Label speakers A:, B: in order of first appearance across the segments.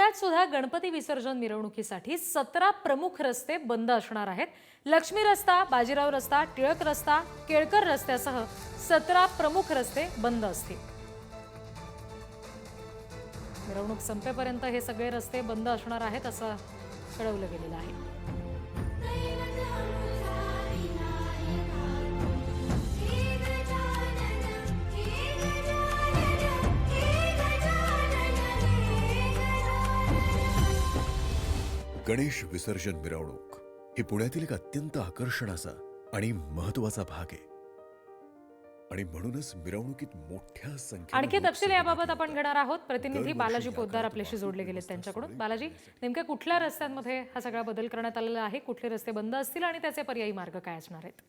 A: पुण्यात सुद्धा गणपती विसर्जन मिरवणुकीसाठी 17 प्रमुख रस्ते बंद असणार आहेत। लक्ष्मी रस्ता, बाजीराव रस्ता, टिळक रस्ता, केळकर रस्त्यासह 17 प्रमुख रस्ते बंद असतील। मिरवणूक संपेपर्यंत हे सगळे रस्ते बंद असणार आहेत असं कळवलं गेलेलं आहे।
B: गणेश विसर्जन मिरवणूक ही पुण्यातील एक अत्यंत आकर्षणाचा आणि महत्त्वाचा भाग आहे आणि म्हणूनच मिरवणुकीत मोठ्या संख्येने
A: आणखी तपशील याबाबत आपण घेणार आहोत। प्रतिनिधी बालाजी पोद्दार आपल्याशी जोडले गेलेत त्यांच्याकडून। बालाजी, नेमक्या कुठल्या रस्त्यांमध्ये हा सगळा बदल करण्यात आलेला आहे? कुठले रस्ते बंद असतील आणि त्याचे पर्यायी मार्ग काय असणार आहेत?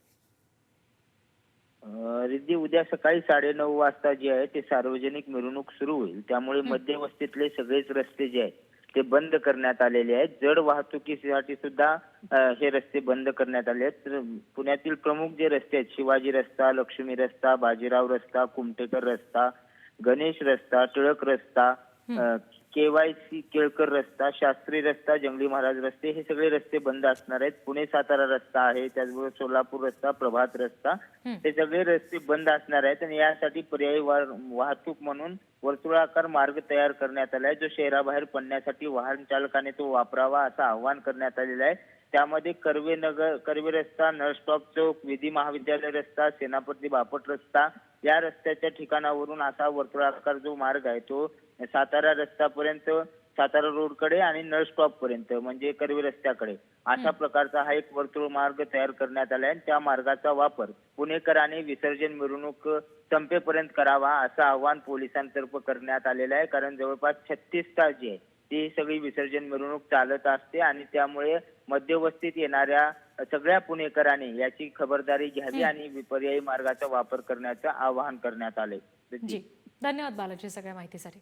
C: रिद्धी, उद्या सकाळी 9:30 वाजता जे आहे ते सार्वजनिक मिरवणूक सुरू होईल। त्यामुळे मध्यवस्तीतले सगळेच रस्ते जे आहेत ते बंद करण्यात आलेले आहेत। जड वाहतुकीसाठी सुद्धा हे रस्ते बंद करण्यात आले आहेत। तर पुण्यातील प्रमुख जे रस्ते आहेत, शिवाजी रस्ता, लक्ष्मी रस्ता, बाजीराव रस्ता, कुमटेकर रस्ता, गणेश रस्ता, टिळक रस्ता, KYC केळकर रस्ता, शास्त्री रस्ता, जंगली महाराज रस्ते, हे सगळे रस्ते बंद असणार आहेत। पुणे सातारा रस्ता आहे, त्याचबरोबर सोलापूर रस्ता, प्रभात रस्ता, हे सगळे रस्ते बंद असणार आहेत। आणि यासाठी पर्यायी वाहतूक म्हणून वर्तुळाकार मार्ग तयार करण्यात आला आहे, जो शहराबाहेर पडण्यासाठी वाहन चालकाने तो वापरावा असं आवाहन करण्यात आलेलं आहे। त्यामध्ये कर्वे रस्ता, नळस्टॉप चौक, विधी महाविद्यालय रस्ता, सेनापती बापट रस्ता, या रस्त्याच्या ठिकाणावरून असा वर्तुळाकार जो मार्ग आहे तो सातारा रस्त्यापर्यंत, सातारा रोडकडे आणि नळ स्टॉप पर्यंत म्हणजे कर्वे रस्त्याकडे अशा प्रकारचा हा एक वर्तुळ मार्ग तयार करण्यात आला आहे। त्या मार्गाचा वापर पुणेकरांनी विसर्जन मिरवणूक संपेपर्यंत करावा असं आवाहन पोलिसांतर्फे करण्यात आलेलं आहे। कारण जवळपास 36 तास जी आहे ती सगळी विसर्जन मिरवणूक चालत असते आणि त्यामुळे मध्यवस्तीत येणाऱ्या सगळ्या पुणेकरांनी याची खबरदारी घ्यावी आणि पर्यायी मार्गाचा वापर करण्याचं आवाहन करण्यात आले।
A: जी, धन्यवाद बालाजी सगळ्या माहितीसाठी।